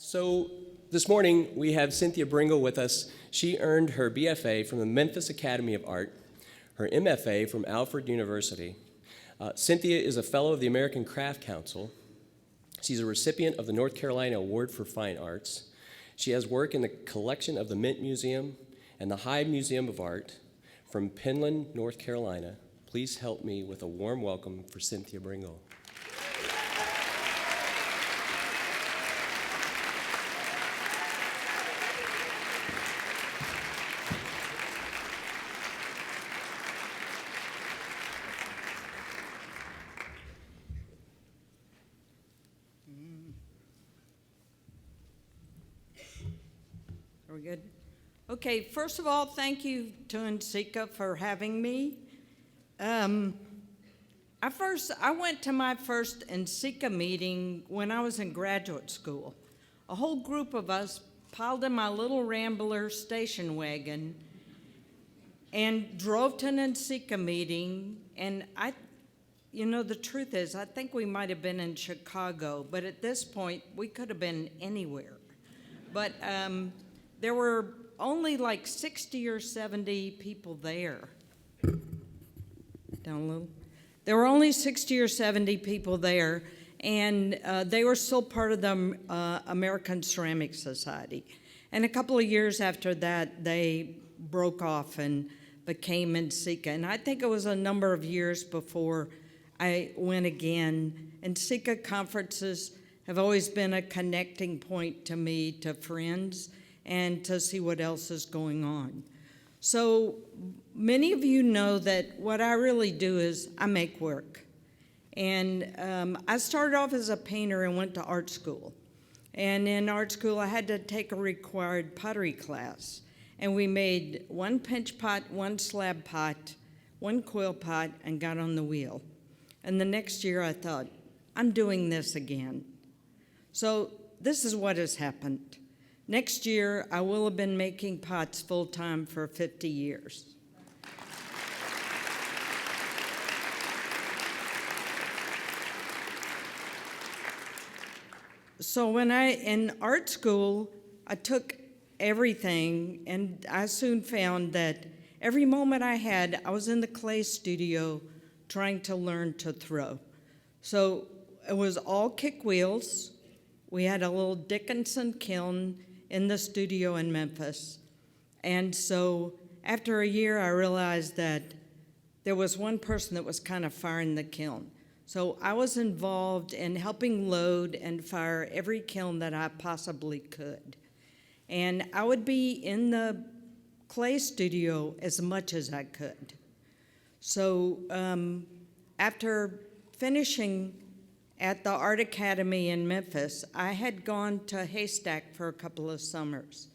So this morning we have Cynthia Bringle with us. She earned her BFA from the Memphis Academy of Art, her MFA from Alfred University. Cynthia is a fellow of the American Craft Council. She's a recipient of the North Carolina Award for Fine Arts. She has work in the collection of the Mint Museum and the Hyde Museum of Art from Penland, North Carolina. Please help me with a warm welcome for Cynthia Bringle. Are we good? Okay, first of all, thank you to NCECA for having me. I went to my first NCECA meeting when I was in graduate school. A whole group of us piled in my little Rambler station wagon and drove to an NCECA meeting, and the truth is, I think we might have been in Chicago, but at this point, we could have been anywhere. But there were only like 60 or 70 people there. Down a little. There were only 60 or 70 people there, and they were still part of the American Ceramic Society. And a couple of years after that, they broke off and became NCECA. And I think it was a number of years before I went again. NCECA conferences have always been a connecting point to me, to friends, and to see what else is going on. So many of you know that what I really do is I make work. And I started off as a painter and went to art school. And in art school, I had to take a required pottery class. And we made one pinch pot, one slab pot, one coil pot, and got on the wheel. And the next year I thought, I'm doing this again. So this is what has happened. Next year, I will have been making pots full-time for 50 years. So in art school, I took everything, and I soon found that every moment I had, I was in the clay studio trying to learn to throw. So it was all kick wheels. We had a little Dickinson kiln in the studio in Memphis. And so after a year, I realized that there was one person that was kind of firing the kiln. So I was involved in helping load and fire every kiln that I possibly could. And I would be in the clay studio as much as I could. So after finishing at the Art Academy in Memphis, I had gone to Haystack for a couple of summers.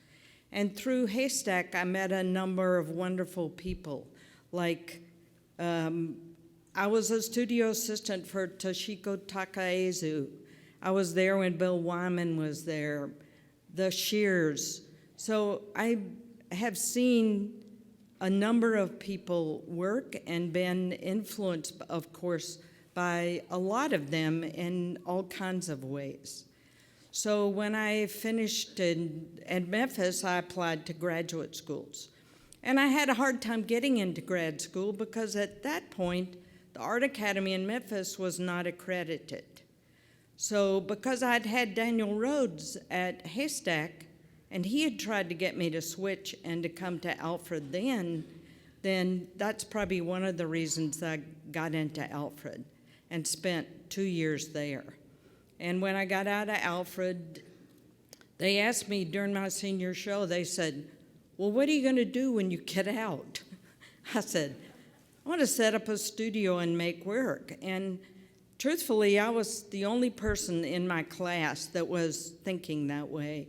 And through Haystack, I met a number of wonderful people. Like, I was a studio assistant for Toshiko Takaezu. I was there when Bill Wyman was there, the Shears. So I have seen a number of people work and been influenced, of course, by a lot of them in all kinds of ways. So when I finished at Memphis, I applied to graduate schools. And I had a hard time getting into grad school because at that point, the Art Academy in Memphis was not accredited. So because I'd had Daniel Rhodes at Haystack, and he had tried to get me to switch and to come to Alfred then that's probably one of the reasons I got into Alfred and spent 2 years there. And when I got out of Alfred, they asked me during my senior show, they said, well, what are you going to do when you get out? I said, I want to set up a studio and make work. And truthfully, I was the only person in my class that was thinking that way,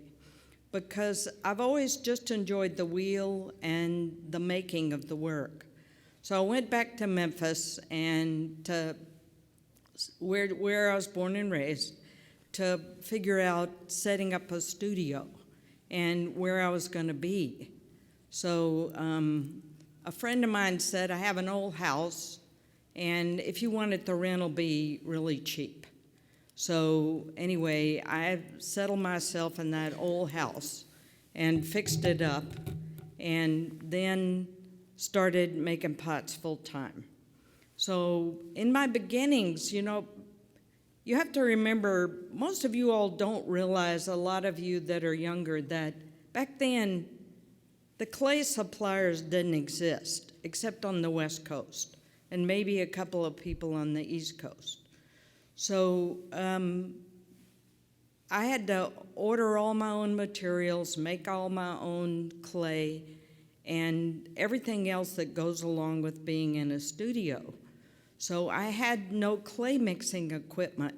because I've always just enjoyed the wheel and the making of the work. So I went back to Memphis and to where I was born and raised, to figure out setting up a studio and where I was going to be. So a friend of mine said, I have an old house, and if you want it, the rent will be really cheap. So anyway, I settled myself in that old house and fixed it up, and then started making pots full time. So in my beginnings, you have to remember, most of you all don't realize, a lot of you that are younger, that back then the clay suppliers didn't exist, except on the West Coast, and maybe a couple of people on the East Coast. So I had to order all my own materials, make all my own clay, and everything else that goes along with being in a studio. So I had no clay mixing equipment.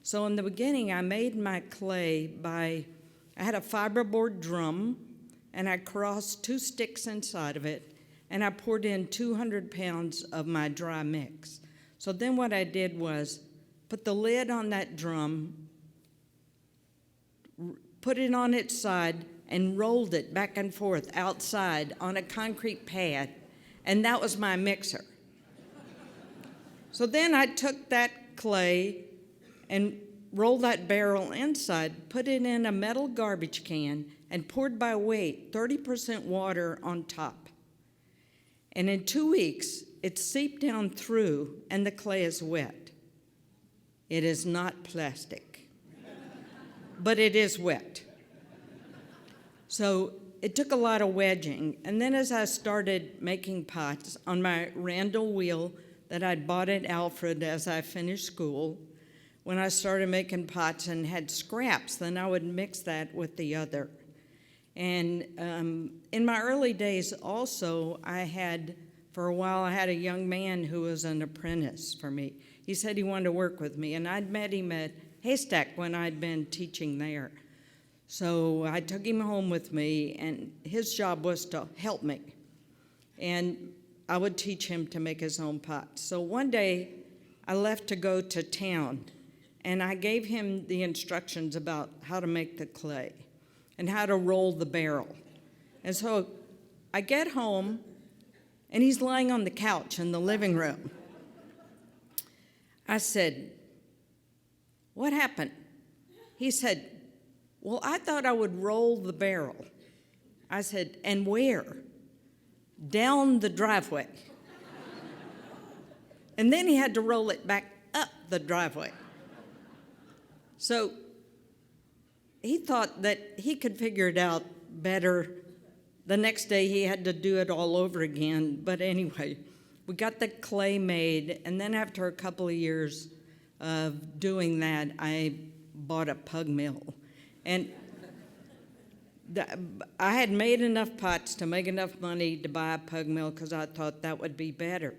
So in the beginning, I made my clay I had a fiberboard drum, and I crossed 2 sticks inside of it, and I poured in 200 pounds of my dry mix. So then what I did was put the lid on that drum, put it on its side, and rolled it back and forth outside on a concrete pad, and that was my mixer. So then I took that clay and rolled that barrel inside, put it in a metal garbage can, and poured by weight 30% water on top. And in 2 weeks, it seeped down through, and the clay is wet. It is not plastic, but it is wet. So it took a lot of wedging. And then as I started making pots on my Randall wheel that I'd bought at Alfred as I finished school, when I started making pots and had scraps, then I would mix that with the other. And in my early days also, for a while, I had a young man who was an apprentice for me. He said he wanted to work with me, and I'd met him at Haystack when I'd been teaching there. So I took him home with me, and his job was to help me. And I would teach him to make his own pots. So one day, I left to go to town, and I gave him the instructions about how to make the clay and how to roll the barrel. And so I get home, and he's lying on the couch in the living room. I said, "What happened?" He said, "Well, I thought I would roll the barrel." I said, "And where?" "Down the driveway." And then he had to roll it back up the driveway. So he thought that he could figure it out better. The next day he had to do it all over again. But anyway, we got the clay made, and then after a couple of years of doing that, I bought a pug mill. And I had made enough pots to make enough money to buy a pug mill because I thought that would be better.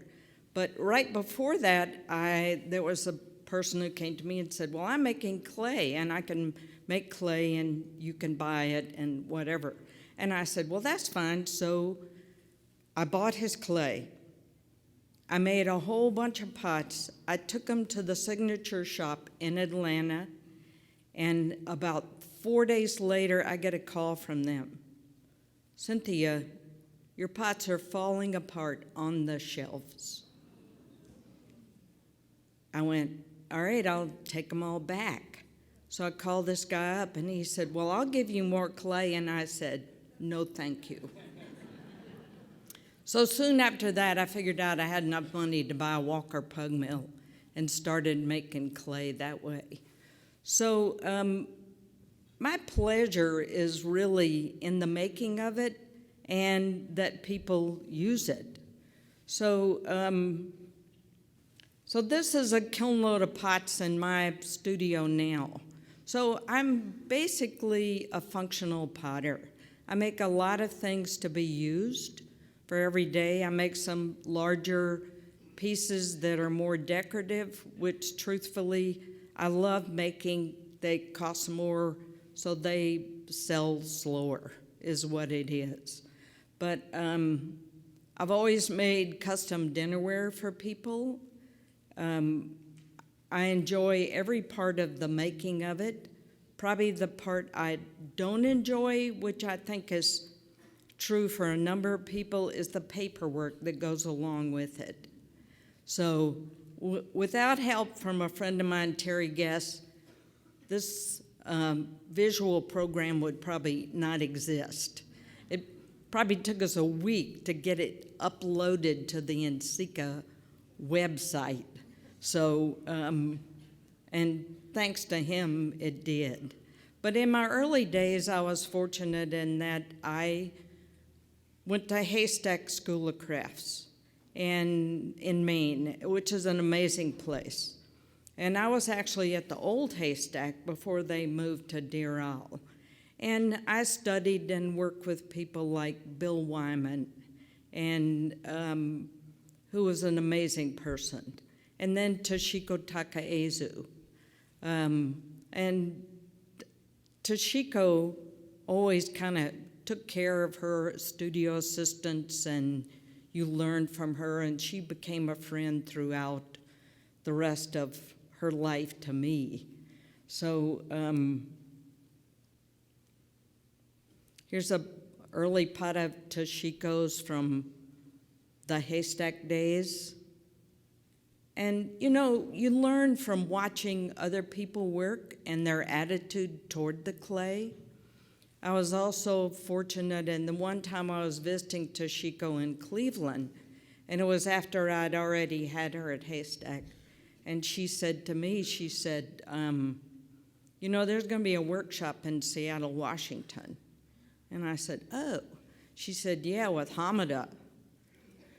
But right before that, there was a person who came to me and said, "Well, I'm making clay, and I can make clay, and you can buy it, and whatever." And I said, "Well, that's fine." So I bought his clay. I made a whole bunch of pots. I took them to the signature shop in Atlanta, and about 4 days later, I get a call from them. "Cynthia, your pots are falling apart on the shelves." I went, "All right, I'll take them all back." So I called this guy up, and he said, "Well, I'll give you more clay." And I said, "No, thank you." So soon after that, I figured out I had enough money to buy a Walker pug mill and started making clay that way. So my pleasure is really in the making of it and that people use it. So this is a kiln load of pots in my studio now. So I'm basically a functional potter. I make a lot of things to be used for every day. I make some larger pieces that are more decorative, which truthfully I love making. They cost more, so they sell slower, is what it is. But I've always made custom dinnerware for people. I enjoy every part of the making of it. Probably the part I don't enjoy, which I think is true for a number of people, is the paperwork that goes along with it. So without help from a friend of mine, Terry Guess, this visual program would probably not exist. It probably took us a week to get it uploaded to the NCECA website. So, and thanks to him, it did. But in my early days, I was fortunate in that I went to Haystack School of Crafts in Maine, which is an amazing place. And I was actually at the old Haystack before they moved to Deer Isle. And I studied and worked with people like Bill Wyman, and who was an amazing person. And then Toshiko Takaezu. And Toshiko always kind of took care of her studio assistants, and you learned from her, and she became a friend throughout the rest of her life to me. So here's a early pot of Toshiko's from the Haystack days. And you know, you learn from watching other people work and their attitude toward the clay. I was also fortunate in the one time I was visiting Toshiko in Cleveland, and it was after I'd already had her at Haystack. And she said to me, she said, you know, there's going to be a workshop in Seattle, Washington. And I said, oh. She said, yeah, with Hamada.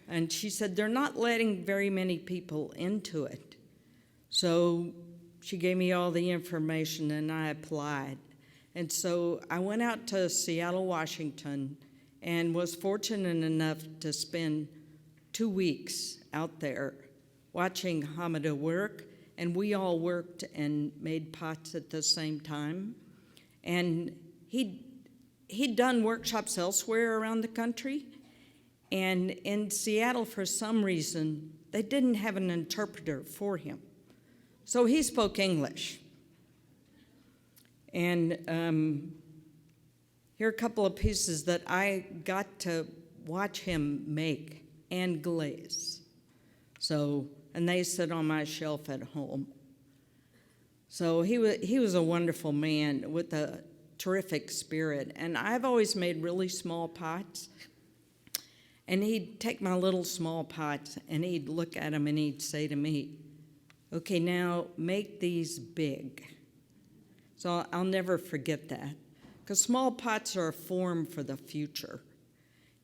And she said, they're not letting very many people into it. So she gave me all the information, and I applied. And so I went out to Seattle, Washington, and was fortunate enough to spend 2 weeks out there watching Hamada work, and we all worked and made pots at the same time. And he'd done workshops elsewhere around the country, and in Seattle, for some reason, they didn't have an interpreter for him. So he spoke English. And here are a couple of pieces that I got to watch him make and glaze. So, and they sit on my shelf at home. So he was a wonderful man with a terrific spirit. And I've always made really small pots. And he'd take my little small pots and he'd look at them and he'd say to me, okay, now make these big. So I'll never forget that, because small pots are a form for the future.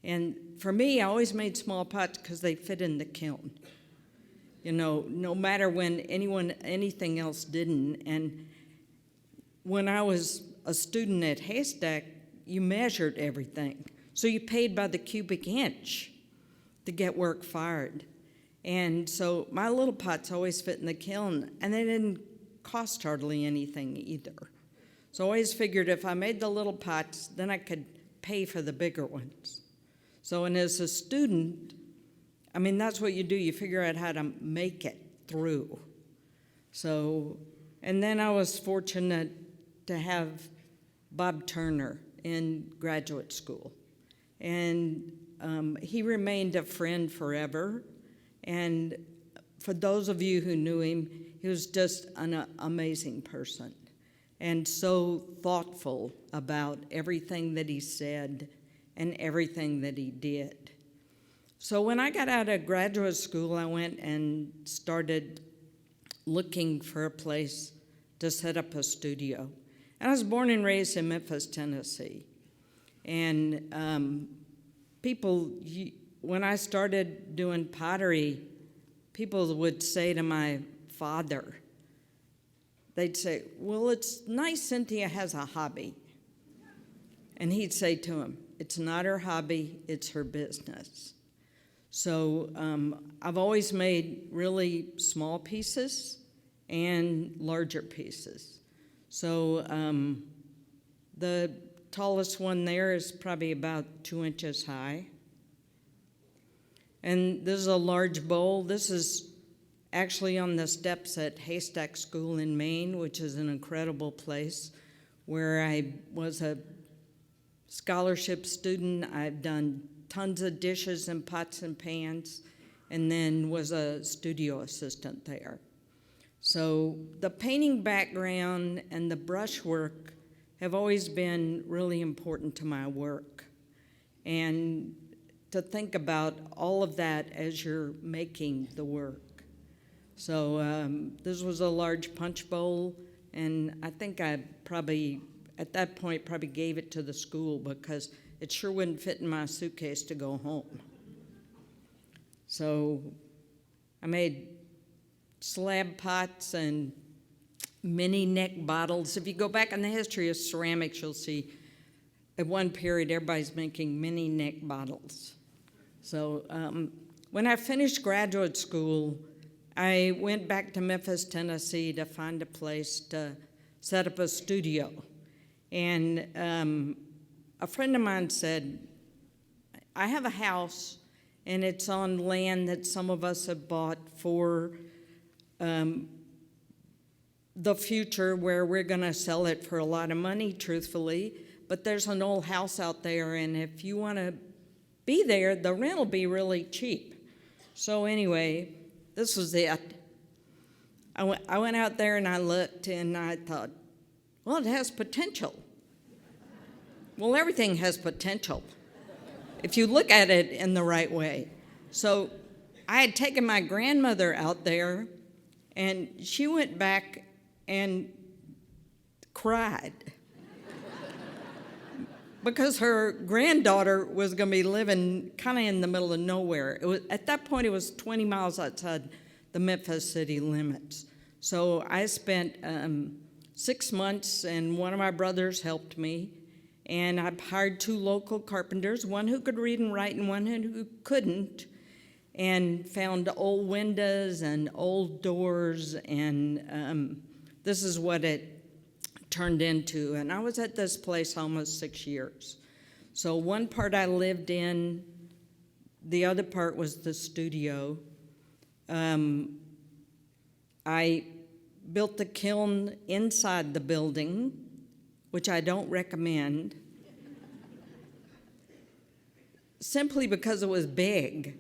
And for me, I always made small pots because they fit in the kiln. You know, no matter when anything else didn't. And when I was a student at Haystack, you measured everything. So you paid by the cubic inch to get work fired. And so my little pots always fit in the kiln, and they didn't cost hardly anything either. So I always figured if I made the little pots, then I could pay for the bigger ones. So, and as a student, I mean, that's what you do. You figure out how to make it through. So, and then I was fortunate to have Bob Turner in graduate school. And he remained a friend forever. And for those of you who knew him, he was just an amazing person and so thoughtful about everything that he said and everything that he did. So when I got out of graduate school, I went and started looking for a place to set up a studio. And I was born and raised in Memphis, Tennessee. And when I started doing pottery, people would say to my father, they'd say, well, it's nice Cynthia has a hobby. And he'd say to him, it's not her hobby, it's her business. So I've always made really small pieces and larger pieces. So the tallest one there is probably about 2 inches high. And this is a large bowl. This is actually on the steps at Haystack School in Maine, which is an incredible place where I was a scholarship student. I've done tons of dishes and pots and pans, and then was a studio assistant there. So the painting background and the brushwork have always been really important to my work. And to think about all of that as you're making the work. So this was a large punch bowl, and I think I probably, at that point, probably gave it to the school because it sure wouldn't fit in my suitcase to go home. So I made slab pots and mini neck bottles. If you go back in the history of ceramics, you'll see at one period everybody's making mini neck bottles. So when I finished graduate school, I went back to Memphis, Tennessee to find a place to set up a studio. And a friend of mine said, I have a house and it's on land that some of us have bought for the future where we're gonna sell it for a lot of money, truthfully, but there's an old house out there, and if you wanna be there, the rent will be really cheap. So anyway, this was it. I went out there and I looked and I thought, well, it has potential. Well, everything has potential if you look at it in the right way. So I had taken my grandmother out there, and she went back and cried because her granddaughter was going to be living kind of in the middle of nowhere. At that point, it was 20 miles outside the Memphis city limits. So I spent 6 months, and one of my brothers helped me. And I hired 2 local carpenters, one who could read and write and one who couldn't, and found old windows and old doors, and this is what it turned into. And I was at this place almost 6 years. So one part I lived in, the other part was the studio. I built the kiln inside the building, which I don't recommend, simply because it was big.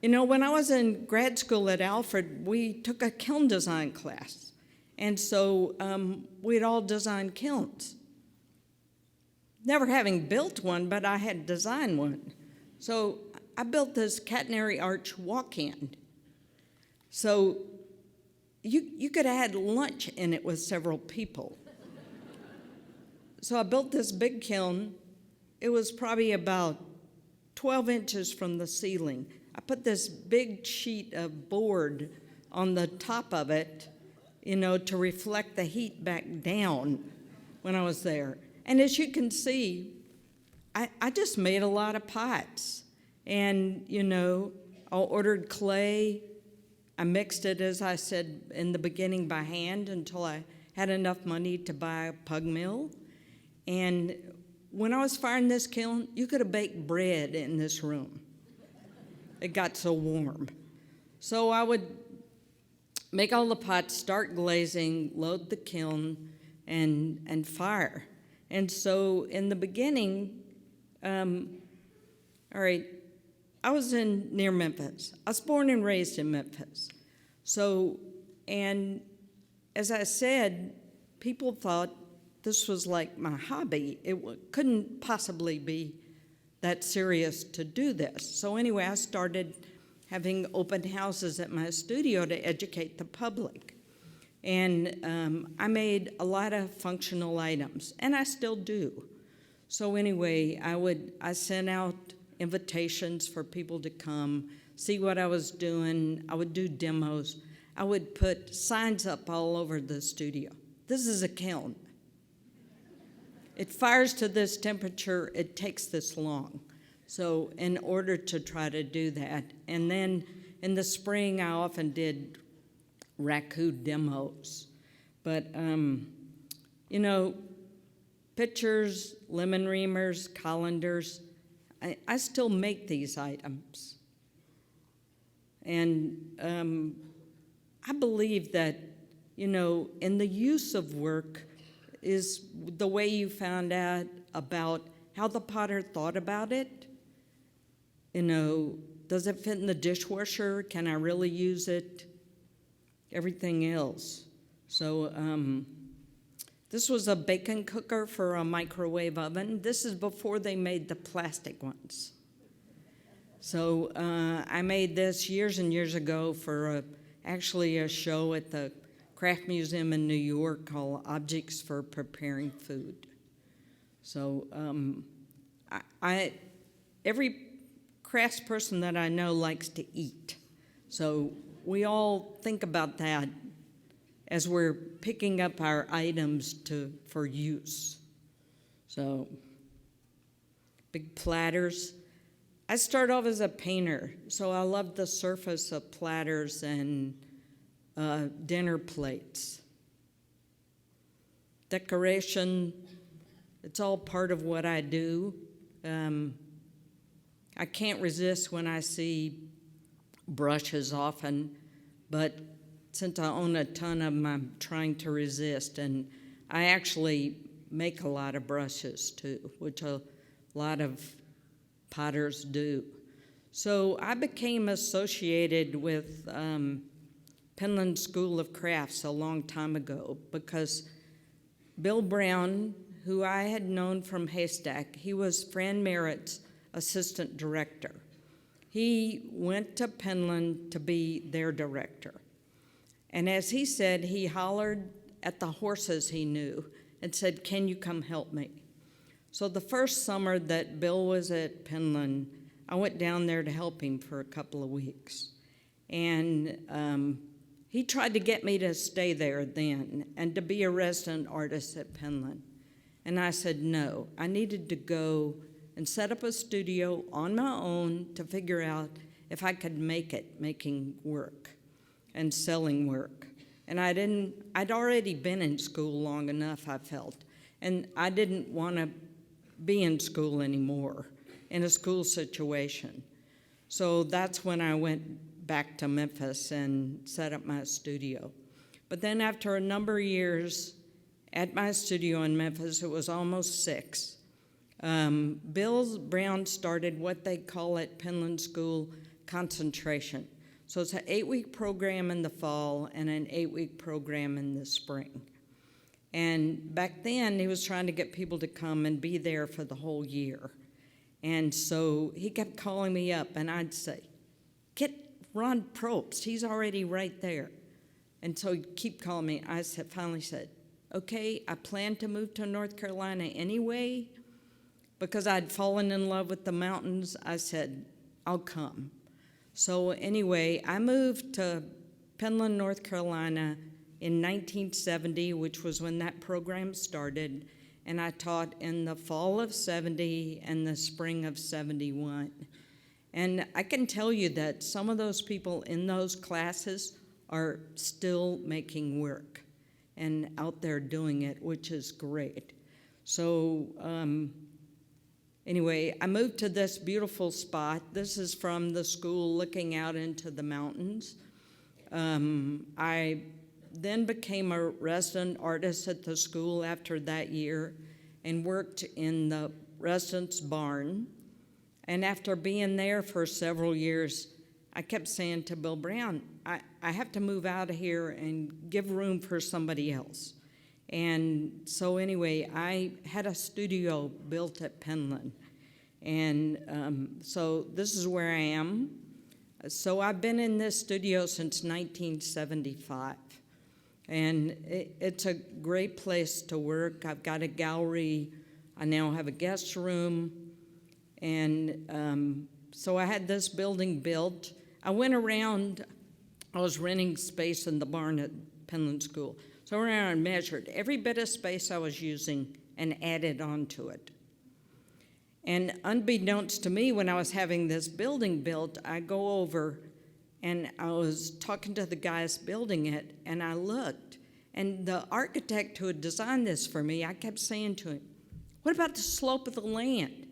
You know, when I was in grad school at Alfred, we took a kiln design class. And so we'd all design kilns. Never having built one, but I had designed one. So I built this catenary arch walk-in. So you could have had lunch in it with several people. So I built this big kiln. It was probably about 12 inches from the ceiling. I put this big sheet of board on the top of it, you know, to reflect the heat back down when I was there. And as you can see, I just made a lot of pots. And, you know, I ordered clay. I mixed it, as I said in the beginning, by hand until I had enough money to buy a pug mill. And when I was firing this kiln, you could have baked bread in this room. It got so warm. So I would make all the pots, start glazing, load the kiln, and fire. And so in the beginning, all right, I was near Memphis. I was born and raised in Memphis. So, and as I said, people thought this was like my hobby. It couldn't possibly be that serious to do this. So anyway, I started having open houses at my studio to educate the public. And I made a lot of functional items, and I still do. So anyway, I sent out invitations for people to come, see what I was doing. I would do demos. I would put signs up all over the studio. This is a kiln. It fires to this temperature, it takes this long. So in order to try to do that, and then in the spring I often did raku demos. But, you know, pictures, lemon reamers, colanders, I still make these items. And I believe that, you know, in the use of work is the way you found out about how the potter thought about it. You know, does it fit in the dishwasher? Can I really use it? everything else. So this was a bacon cooker for a microwave oven. This is before they made the plastic ones. So I made this years and years ago for actually a show at the Craft Museum in New York called Objects for Preparing Food. So every crafts person that I know likes to eat. So we all think about that as we're picking up our items for use. So big platters. I started off as a painter, so I loved the surface of platters and dinner plates. Decoration, it's all part of what I do. I can't resist when I see brushes often, but since I own a ton of them, I'm trying to resist. And I actually make a lot of brushes too, which a lot of potters do. So I became associated with Penland School of Crafts a long time ago because Bill Brown, who I had known from Haystack, he was Fran Merritt's assistant director. He went to Penland to be their director. And as he said, he hollered at the horses he knew and said, "Can you come help me?" So the first summer that Bill was at Penland, I went down there to help him for a couple of weeks. And he tried to get me to stay there then and to be a resident artist at Penland. And I said no. I needed to go and set up a studio on my own to figure out if I could make it, making work and selling work. And I'd already been in school long enough, I felt, and I didn't want to be in school anymore, in a school situation. So that's when I went back to Memphis and set up my studio. But then after a number of years at my studio in Memphis, it was almost 6, Bill Brown started what they call at Penland School concentration. So it's an 8-week program in the fall and an 8-week program in the spring. And back then, he was trying to get people to come and be there for the whole year. And so he kept calling me up, and I'd say, "Get Ron Probst, he's already right there." And so he'd keep calling me. I finally said, "Okay, I plan to move to North Carolina anyway." Because I'd fallen in love with the mountains, I said, "I'll come." So anyway, I moved to Penland, North Carolina in 1970, which was when that program started, and I taught in the fall of 70 and the spring of 71. And I can tell you that some of those people in those classes are still making work and out there doing it, which is great. So anyway, I moved to this beautiful spot. This is from the school looking out into the mountains. I then became a resident artist at the school after that year and worked in the residence barn. And after being there for several years, I kept saying to Bill Brown, I have to move out of here and give room for somebody else. And so anyway, I had a studio built at Penland. And so this is where I am. So I've been in this studio since 1975. And it's a great place to work. I've got a gallery. I now have a guest room. And so I had this building built. I went around, I was renting space in the barn at Penland School. So I went around and measured every bit of space I was using and added onto it. And unbeknownst to me, when I was having this building built, I go over and I was talking to the guys building it, and I looked, and the architect who had designed this for me, I kept saying to him, "What about the slope of the land?"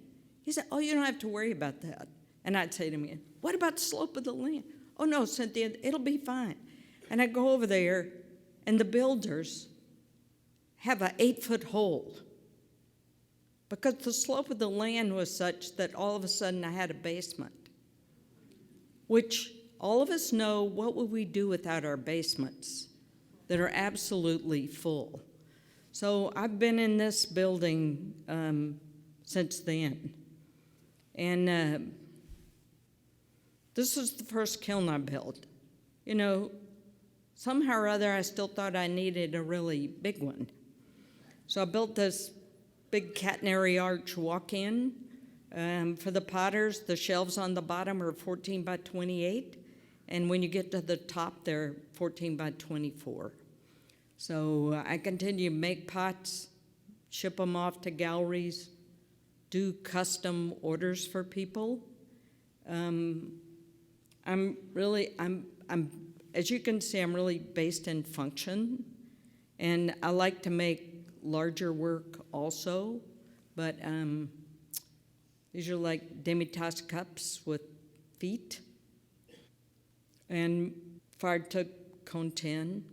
He said, "Oh, you don't have to worry about that." And I'd say to him, "What about the slope of the land?" "Oh, no, Cynthia, it'll be fine." And I go over there, and the builders have an 8-foot hole because the slope of the land was such that all of a sudden I had a basement, which all of us know what would we do without our basements that are absolutely full. So I've been in this building since then. And this was the first kiln I built. You know, somehow or other, I still thought I needed a really big one. So I built this big catenary arch walk-in. For the potters, the shelves on the bottom are 14 by 28. And when you get to the top, they're 14 by 24. So I continue to make pots, ship them off to galleries, do custom orders for people. As you can see, I'm really based in function, and I like to make larger work also, but these are like demi-tasse cups with feet, and fired took cone tin,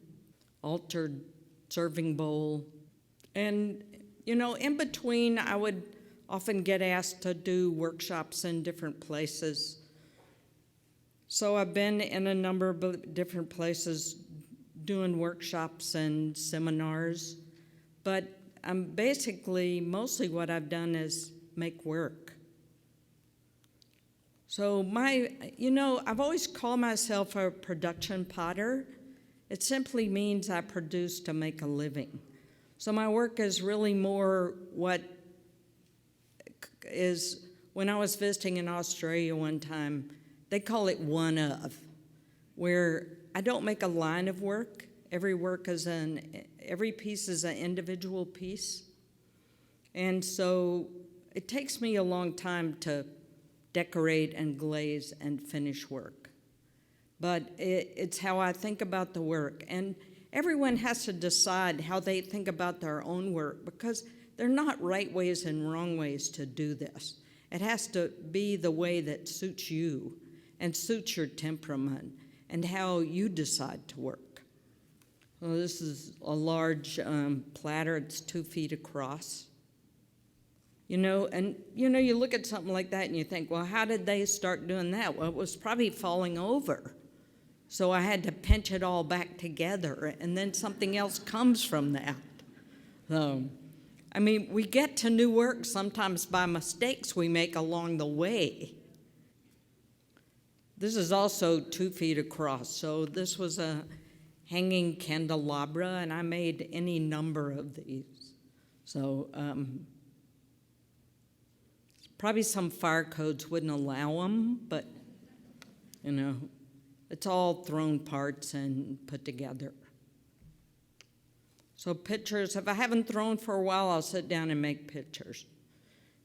altered serving bowl, and you know, in between, I would often get asked to do workshops in different places. So I've been in a number of different places doing workshops and seminars, but mostly what I've done is make work. So I've always called myself a production potter. It simply means I produce to make a living. So my work is really more what is, when I was visiting in Australia one time, they call it one of, where I don't make a line of work. Every piece is an individual piece. And so it takes me a long time to decorate and glaze and finish work. But it's how I think about the work. And everyone has to decide how they think about their own work, because there are not right ways and wrong ways to do this. It has to be the way that suits you and suits your temperament and how you decide to work. Well, this is a large platter. It's 2 feet across. You look at something like that and you think, well, how did they start doing that? Well, it was probably falling over. So I had to pinch it all back together, and then something else comes from that. We get to new work sometimes by mistakes we make along the way. This is also 2 feet across. So this was a hanging candelabra, and I made any number of these. So probably some fire codes wouldn't allow them, but, it's all thrown parts and put together. So pictures, if I haven't thrown for a while, I'll sit down and make pictures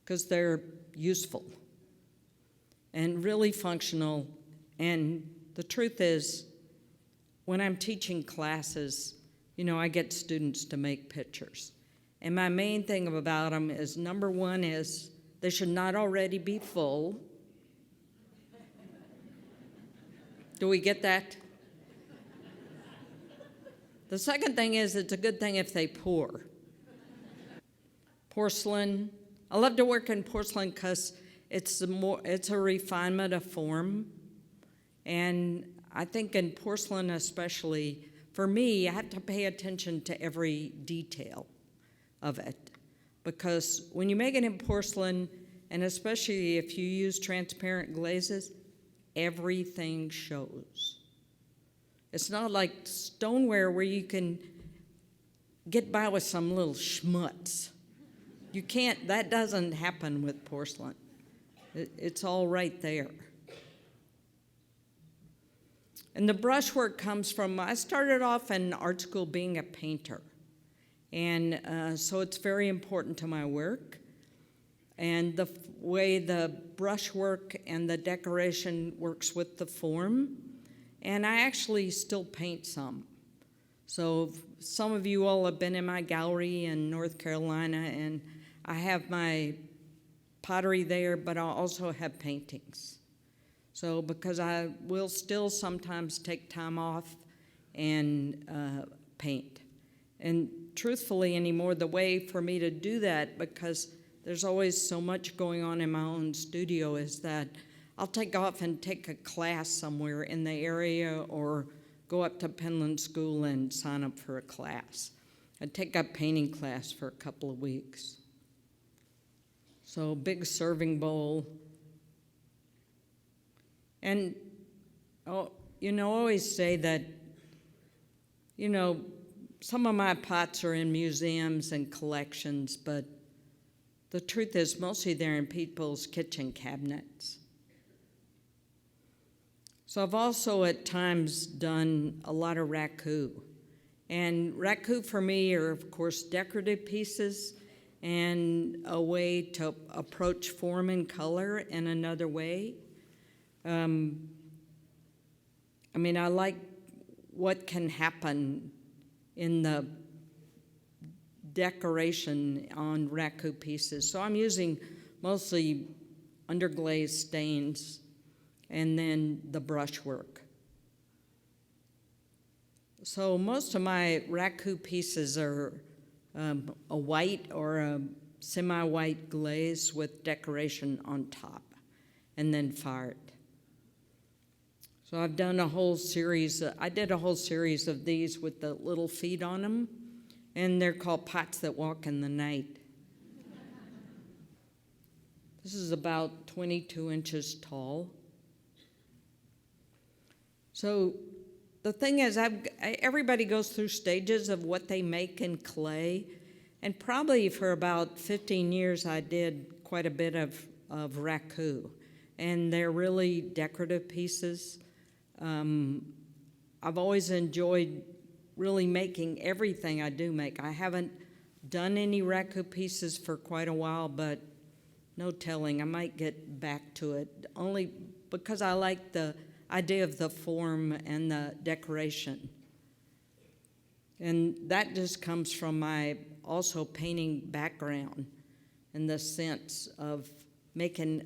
because they're useful and really functional. And the truth is, when I'm teaching classes, I get students to make pictures. And my main thing about them is, number one is they should not already be full. Do we get that? The second thing is, it's a good thing if they pour. Porcelain. I love to work in porcelain because it's a refinement of form. And I think in porcelain especially, for me, I have to pay attention to every detail of it. Because when you make it in porcelain, and especially if you use transparent glazes, everything shows. It's not like stoneware where you can get by with some little schmutz. You can't, that doesn't happen with porcelain. It's all right there. And the brushwork comes from, I started off in art school being a painter. And so it's very important to my work. And the way the brushwork and the decoration works with the form. And I actually still paint some. So some of you all have been in my gallery in North Carolina, and I have my pottery there, but I also have paintings. So because I will still sometimes take time off and paint. And truthfully anymore, the way for me to do that, because there's always so much going on in my own studio, is that I'll take off and take a class somewhere in the area or go up to Penland School and sign up for a class. I'd take a painting class for a couple of weeks. So big serving bowl. And, I always say that, some of my pots are in museums and collections, but the truth is mostly they're in people's kitchen cabinets. So I've also at times done a lot of raku. And raku for me are, of course, decorative pieces and a way to approach form and color in another way. I like what can happen in the decoration on raku pieces. So I'm using mostly underglaze stains and then the brushwork. So most of my raku pieces are a white or a semi-white glaze with decoration on top and then fired. So I've done a whole series, I did a whole series of these with the little feet on them, and they're called pots that walk in the night. This is about 22 inches tall. So the thing is, everybody goes through stages of what they make in clay, and probably for about 15 years I did quite a bit of raku, and they're really decorative pieces. I've always enjoyed really making everything I do make. I haven't done any raku pieces for quite a while, but no telling, I might get back to it, only because I like the idea of the form and the decoration. And that just comes from my also painting background and the sense of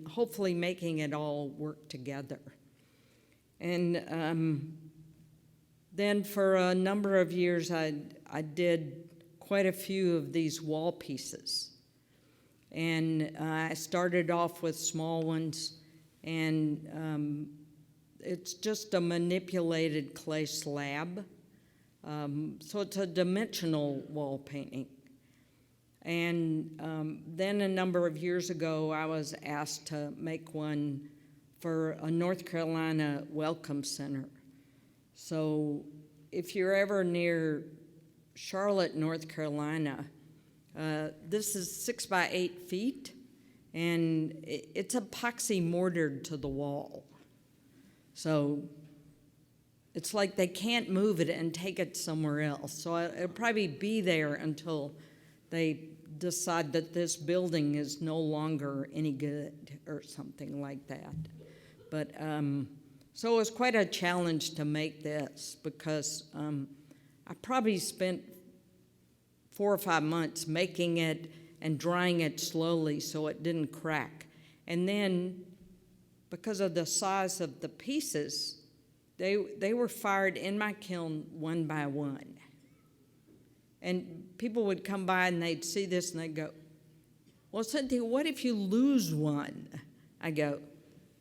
hopefully making it all work together. And then for a number of years, I did quite a few of these wall pieces. And I started off with small ones, and it's just a manipulated clay slab. So it's a dimensional wall painting. And then a number of years ago, I was asked to make one for a North Carolina welcome center. So if you're ever near Charlotte, North Carolina, this is 6 by 8 feet, and it's epoxy mortared to the wall. So it's like they can't move it and take it somewhere else. So it'll probably be there until they decide that this building is no longer any good or something like that. But so it was quite a challenge to make this because I probably spent 4 or 5 months making it and drying it slowly so it didn't crack. And then because of the size of the pieces, they were fired in my kiln one by one. And people would come by and they'd see this and they'd go, "Well, Cynthia, what if you lose one?" I go,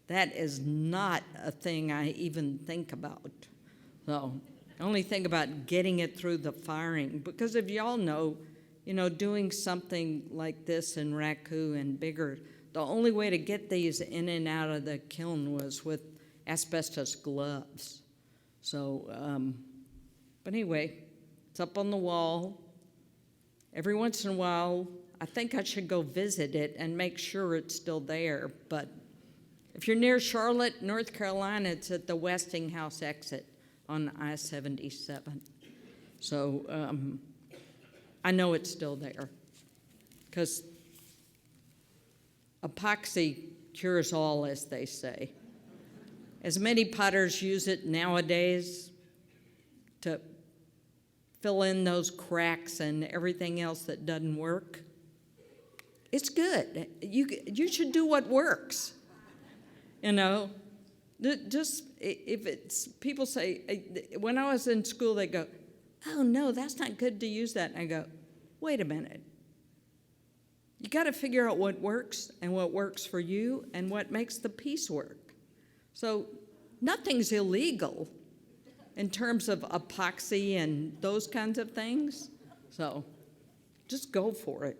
"That is not a thing I even think about." So I only think about getting it through the firing. Because if y'all know, doing something like this in raku and bigger, the only way to get these in and out of the kiln was with asbestos gloves. So, but anyway, it's up on the wall. Every once in a while, I think I should go visit it and make sure it's still there. But if you're near Charlotte, North Carolina, it's at the Westinghouse exit on I-77. So I know it's still there because epoxy cures all, as they say. As many potters use it nowadays to fill in those cracks and everything else that doesn't work, it's good. You should do what works. Just if it's, people say, when I was in school, they go, "Oh, no, that's not good to use that." And I go, "Wait a minute. You got to figure out what works and what works for you and what makes the piece work." So nothing's illegal in terms of epoxy and those kinds of things. So just go for it.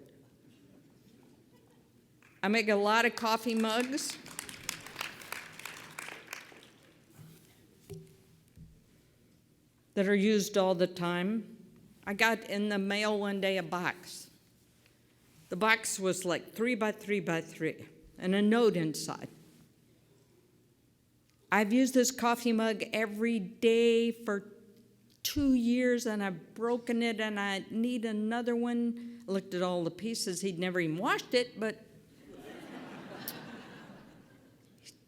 I make a lot of coffee mugs. That are used all the time. I got in the mail one day a box. The box was like 3 by 3 by 3 and a note inside. I've used this coffee mug every day for 2 years and I've broken it and I need another one. I looked at all the pieces. He'd never even washed it, but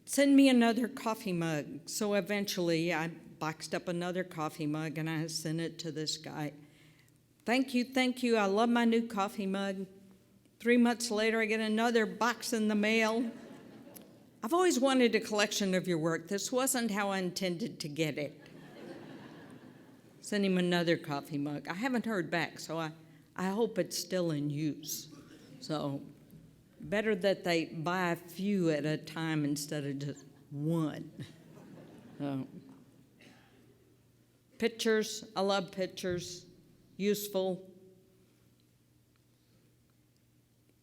send me another coffee mug. So eventually I boxed up another coffee mug and I sent it to this guy. Thank you, I love my new coffee mug. 3 months later, I get another box in the mail. I've always wanted a collection of your work. This wasn't how I intended to get it. Send him another coffee mug. I haven't heard back, so I hope it's still in use. So better that they buy a few at a time instead of just one. So. Pictures, I love pictures, useful,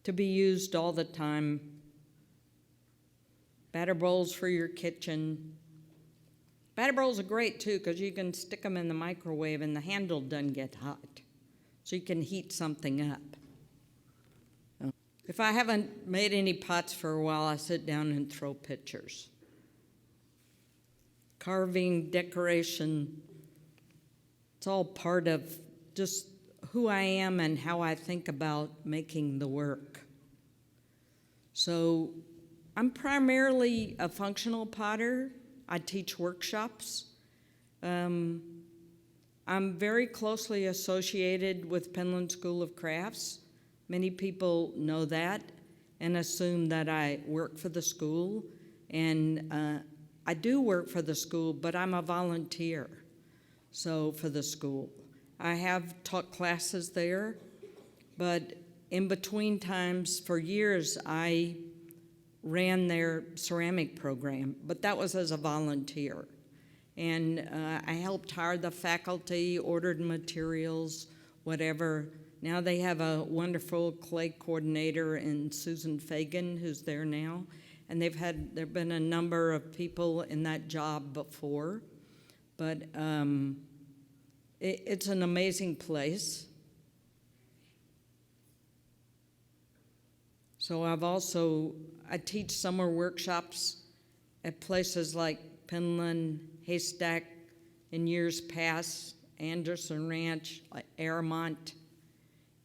to be used all the time. Batter bowls for your kitchen. Batter bowls are great too because you can stick them in the microwave and the handle doesn't get hot. So you can heat something up. If I haven't made any pots for a while, I sit down and throw pictures. Carving, decoration, it's all part of just who I am and how I think about making the work. So I'm primarily a functional potter. I teach workshops. I'm very closely associated with Penland School of Crafts. Many people know that and assume that I work for the school. And I do work for the school, but I'm a volunteer. So for the school, I have taught classes there, but in between times, for years, I ran their ceramic program, but that was as a volunteer. And I helped hire the faculty, ordered materials, whatever. Now they have a wonderful clay coordinator in Susan Fagan, who's there now. And there've been a number of people in that job before. But it's an amazing place. So I teach summer workshops at places like Penland, Haystack, in years past, Anderson Ranch, Airmont,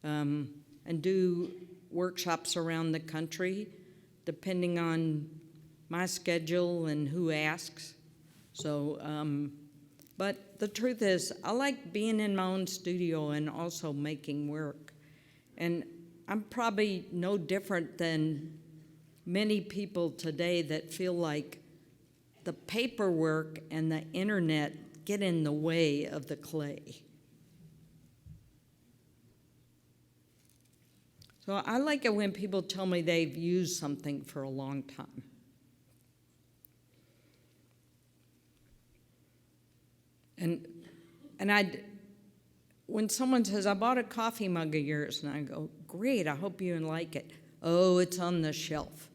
and do workshops around the country, depending on my schedule and who asks. So, but the truth is, I like being in my own studio and also making work. And I'm probably no different than many people today that feel like the paperwork and the internet get in the way of the clay. So I like it when people tell me they've used something for a long time. And when someone says, I bought a coffee mug of yours, and I go, great, I hope you like it. Oh, it's on the shelf.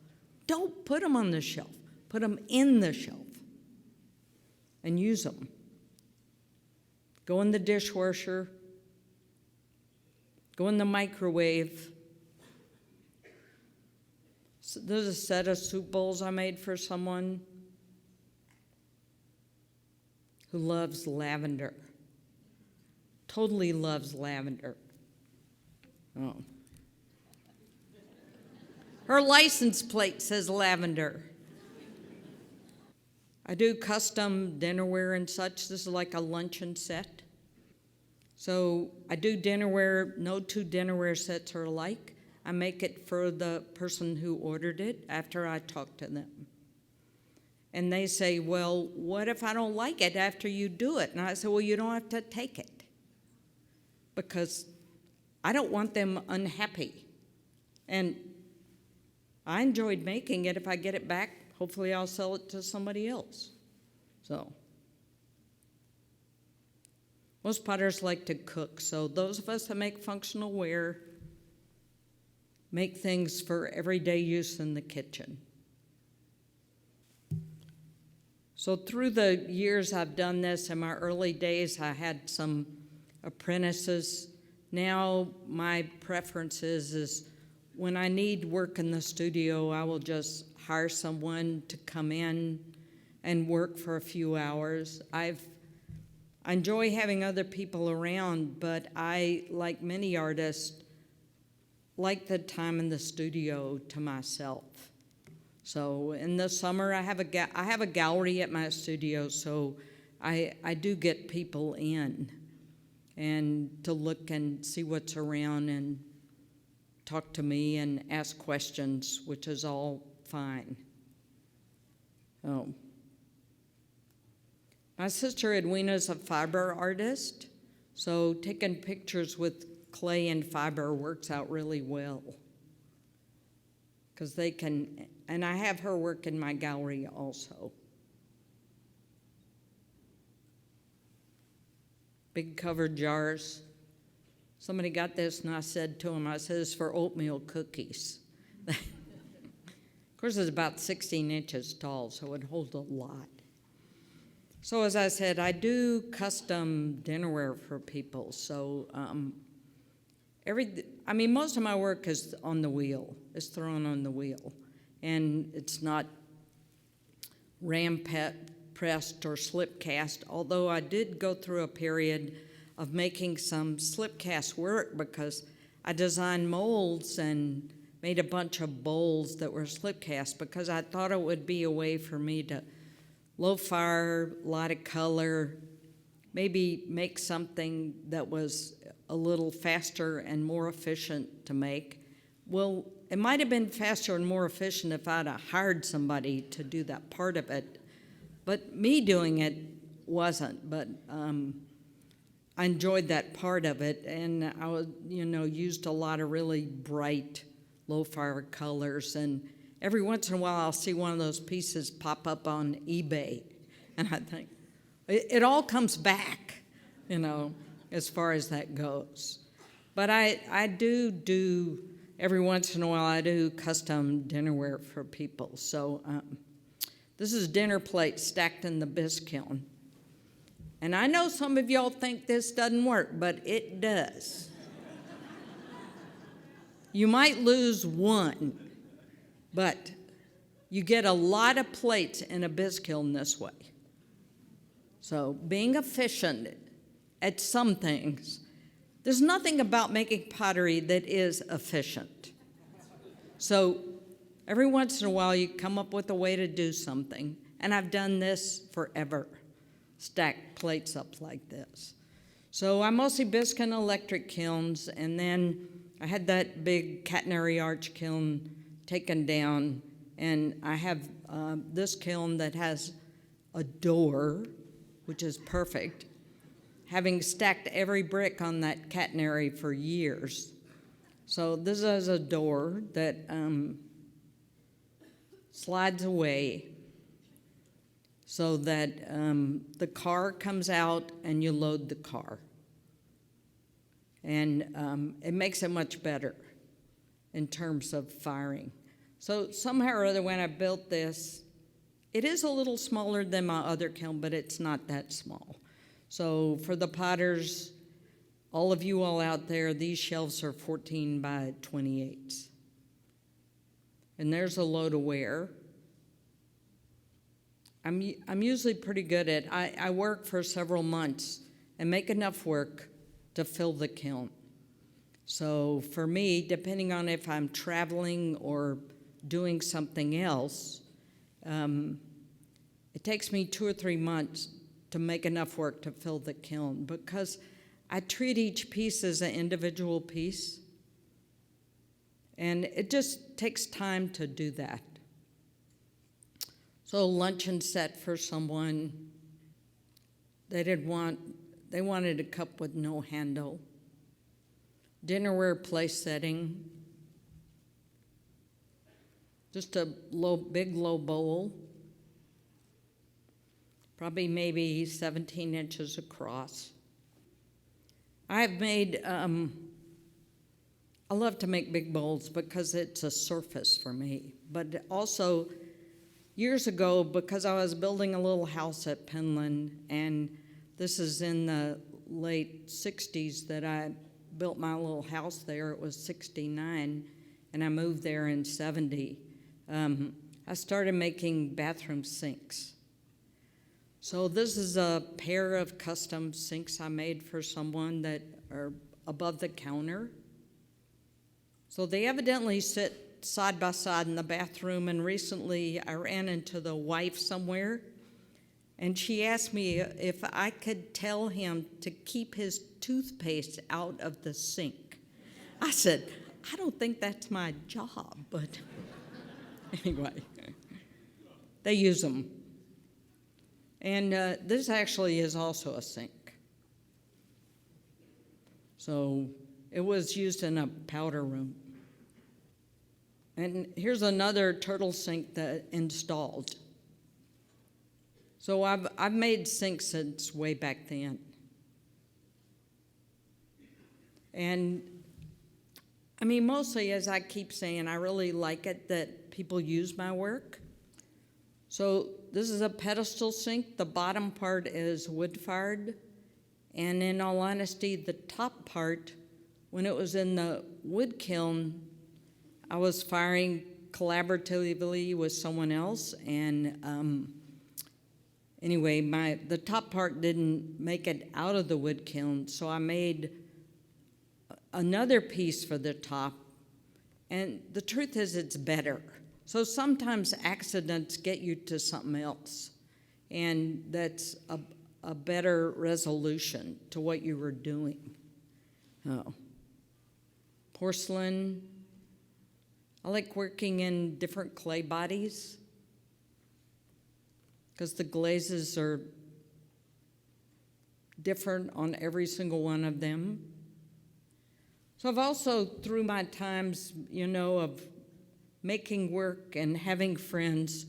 Don't put them on the shelf. Put them in the shelf and use them. Go in the dishwasher. Go in the microwave. So there's a set of soup bowls I made for someone who loves lavender. Totally loves lavender. Oh. Her license plate says lavender. I do custom dinnerware and such. This is like a luncheon set. So I do dinnerware. No two dinnerware sets are alike. I make it for the person who ordered it after I talk to them. And they say, well, what if I don't like it after you do it? And I say, well, you don't have to take it, because I don't want them unhappy. And I enjoyed making it. If I get it back, hopefully I'll sell it to somebody else. So, most potters like to cook, so those of us that make functional ware make things for everyday use in the kitchen. So through the years I've done this, in my early days I had some apprentices. Now my preference is when I need work in the studio, I will just hire someone to come in and work for a few hours. I enjoy having other people around, but I, like many artists, like the time in the studio to myself. So in the summer, I have a gallery at my studio, so I do get people in and to look and see what's around and talk to me and ask questions, which is all fine. Oh. My sister Edwina's a fiber artist, so taking pictures with clay and fiber works out really well. Because they can, and I have her work in my gallery also. Big covered jars. Somebody got this and I said to him, I said, it's for oatmeal cookies. Of course, it's about 16 inches tall, so it holds a lot. So as I said, I do custom dinnerware for people. So most of my work is on the wheel. It's thrown on the wheel. And it's not pressed or slip cast, although I did go through a period of making some slip cast work because I designed molds and made a bunch of bowls that were slip cast because I thought it would be a way for me to low fire, a lot of color, maybe make something that was a little faster and more efficient to make. Well, it might have been faster and more efficient if I'd have hired somebody to do that part of it, but me doing it wasn't. But I enjoyed that part of it, and I was, used a lot of really bright, low-fire colors. And every once in a while, I'll see one of those pieces pop up on eBay, and I think it all comes back, as far as that goes. But I do every once in a while, I do custom dinnerware for people. So this is dinner plates stacked in the bisque kiln. And I know some of y'all think this doesn't work, but it does. You might lose one, but you get a lot of plates in a bisque kiln this way. So being efficient at some things, there's nothing about making pottery that is efficient. So every once in a while, you come up with a way to do something, and I've done this forever. Stack plates up like this. So I mostly bisque in electric kilns, and then I had that big catenary arch kiln taken down, and I have this kiln that has a door, which is perfect, having stacked every brick on that catenary for years. So this is a door that slides away, so that the car comes out and you load the car. And it makes it much better in terms of firing. So somehow or other, when I built this, it is a little smaller than my other kiln, but it's not that small. So for the potters, all of you all out there, these shelves are 14 by 28s. And there's a load of ware. I'm usually pretty good at, I work for several months and make enough work to fill the kiln. So for me, depending on if I'm traveling or doing something else, it takes me 2 or 3 months to make enough work to fill the kiln because I treat each piece as an individual piece. And it just takes time to do that. So a luncheon set for someone, they wanted a cup with no handle. Dinnerware place setting. just a big low bowl, probably maybe 17 inches across. I've made, I love to make big bowls because it's a surface for me, but also years ago, because I was building a little house at Penland, and this is in the late 60s that I built my little house there. It was 69, and I moved there in 70. I started making bathroom sinks. So this is a pair of custom sinks I made for someone that are above the counter. So they evidently sit side by side in the bathroom, and recently I ran into the wife somewhere, and she asked me if I could tell him to keep his toothpaste out of the sink. I said, I don't think that's my job, but anyway, they use them. And this actually is also a sink. So it was used in a powder room. And here's another turtle sink that installed. So I've made sinks since way back then. And I mean, mostly, as I keep saying, I really like it that people use my work. So this is a pedestal sink. The bottom part is wood-fired. And in all honesty, the top part, when it was in the wood kiln, I was firing collaboratively with someone else. And anyway, the top part didn't make it out of the wood kiln, so I made another piece for the top. And the truth is, it's better. So sometimes accidents get you to something else, and that's a better resolution to what you were doing. Oh. Porcelain. I like working in different clay bodies because the glazes are different on every single one of them. So I've also, through my times, of making work and having friends,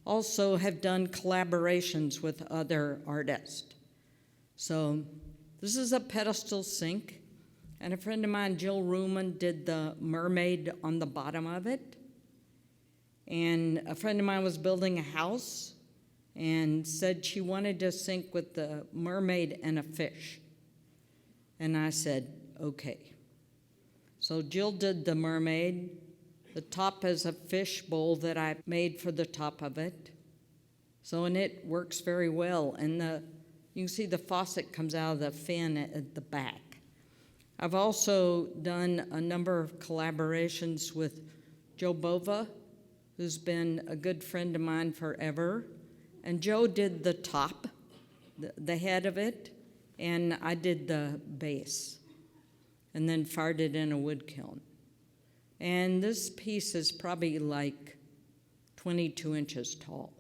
also have done collaborations with other artists. So this is a pedestal sink, and a friend of mine, Jill Ruhlman, did the mermaid on the bottom of it. And a friend of mine was building a house and said she wanted a sink with the mermaid and a fish. And I said, okay. So Jill did the mermaid. The top is a fish bowl that I made for the top of it. And it works very well. And you can see the faucet comes out of the fin at the back. I've also done a number of collaborations with Joe Bova, who's been a good friend of mine forever. And Joe did the top, the head of it, and I did the base, and then fired it in a wood kiln. And this piece is probably like 22 inches tall.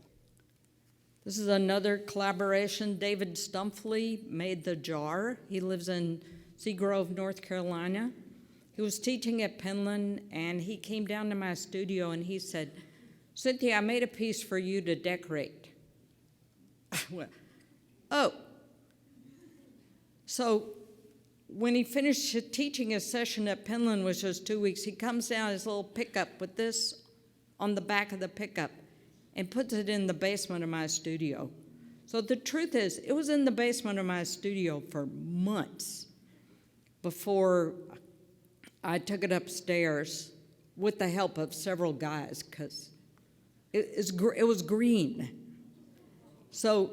This is another collaboration. David Stumpfley made the jar. He lives in Seagrove, North Carolina. He was teaching at Penland, and he came down to my studio and he said, Cynthia, I made a piece for you to decorate. Well, oh. So when he finished teaching his session at Penland, which was 2 weeks, he comes down his little pickup with this on the back of the pickup and puts it in the basement of my studio. So the truth is, it was in the basement of my studio for months before I took it upstairs with the help of several guys, because it was green. So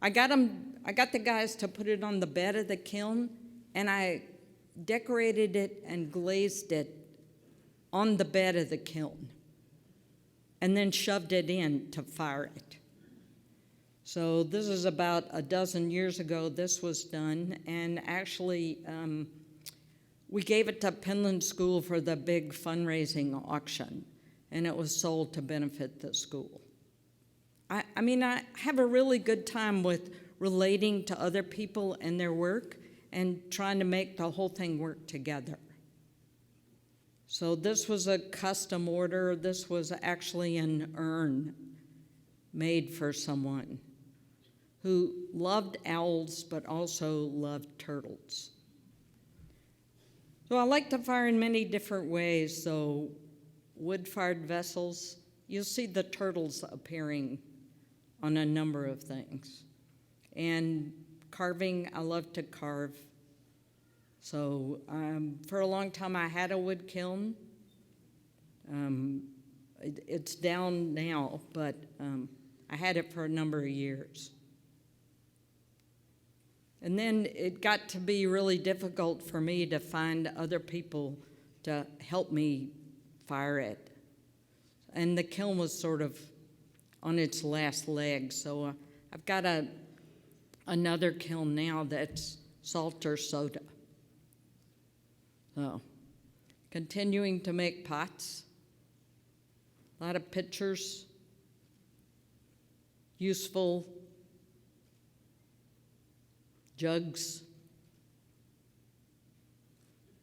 I got the guys to put it on the bed of the kiln, and I decorated it and glazed it on the bed of the kiln, and then shoved it in to fire it. So this is about a dozen years ago this was done, and actually we gave it to Penland School for the big fundraising auction, and it was sold to benefit the school. I mean, I have a really good time with relating to other people and their work and trying to make the whole thing work together. So this was a custom order. This was actually an urn made for someone who loved owls but also loved turtles. So I like to fire in many different ways. So wood-fired vessels, you'll see the turtles appearing on a number of things. And carving, I love to carve. So for a long time I had a wood kiln. It's down now, but I had it for a number of years. And then it got to be really difficult for me to find other people to help me fire it. And the kiln was sort of on its last leg, so I've got another kiln now that's salt or soda. So, continuing to make pots, a lot of pitchers, useful jugs,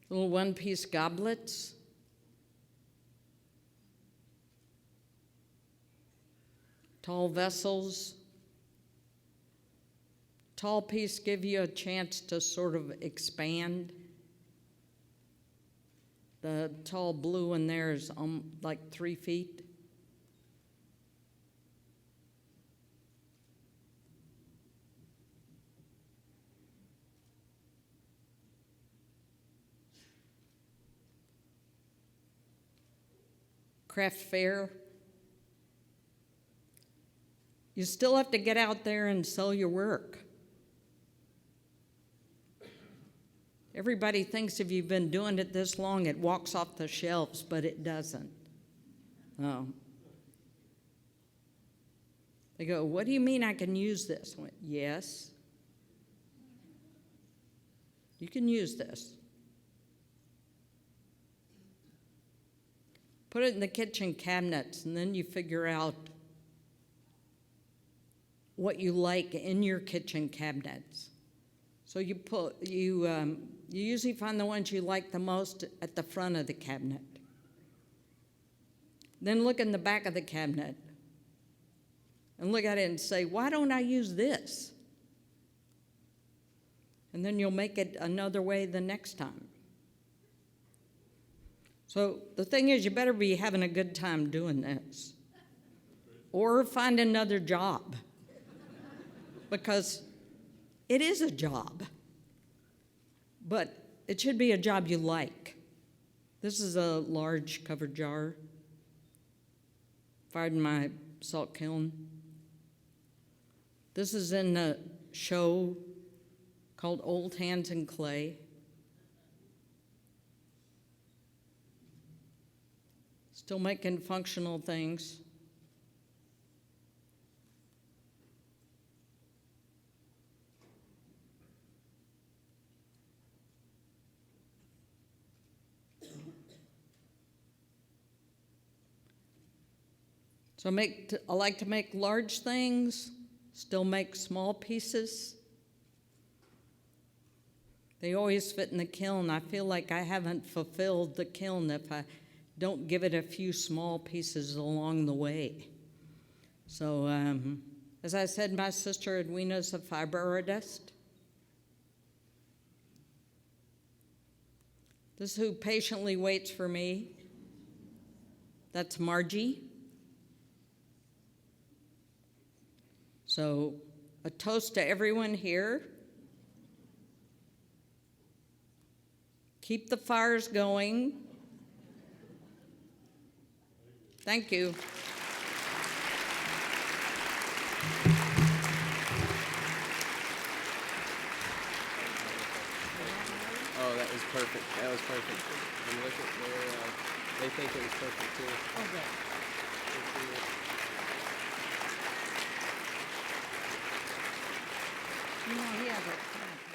little one-piece goblets, tall vessels. Tall piece give you a chance to sort of expand. The tall blue one there is like 3 feet. Craft fair. You still have to get out there and sell your work. Everybody thinks if you've been doing it this long, it walks off the shelves, but it doesn't. Oh. They go, what do you mean I can use this? I went, yes. You can use this. Put it in the kitchen cabinets, and then you figure out what you like in your kitchen cabinets. So you usually find the ones you like the most at the front of the cabinet. Then look in the back of the cabinet and look at it and say, why don't I use this? And then you'll make it another way the next time. So the thing is, you better be having a good time doing this. Or find another job. Because it is a job. But it should be a job you like. This is a large covered jar. Fired in my salt kiln. This is in a show called Old Hands in Clay. Still making functional things. So I like to make large things, still make small pieces. They always fit in the kiln. I feel like I haven't fulfilled the kiln if I don't give it a few small pieces along the way. So, as I said, my sister Edwina's a fiber artist. This is who patiently waits for me. That's Margie. So, a toast to everyone here. Keep the fires going. Thank you. Oh, that was perfect. That was perfect. And look at where they think it was perfect too. Okay. You know, he has a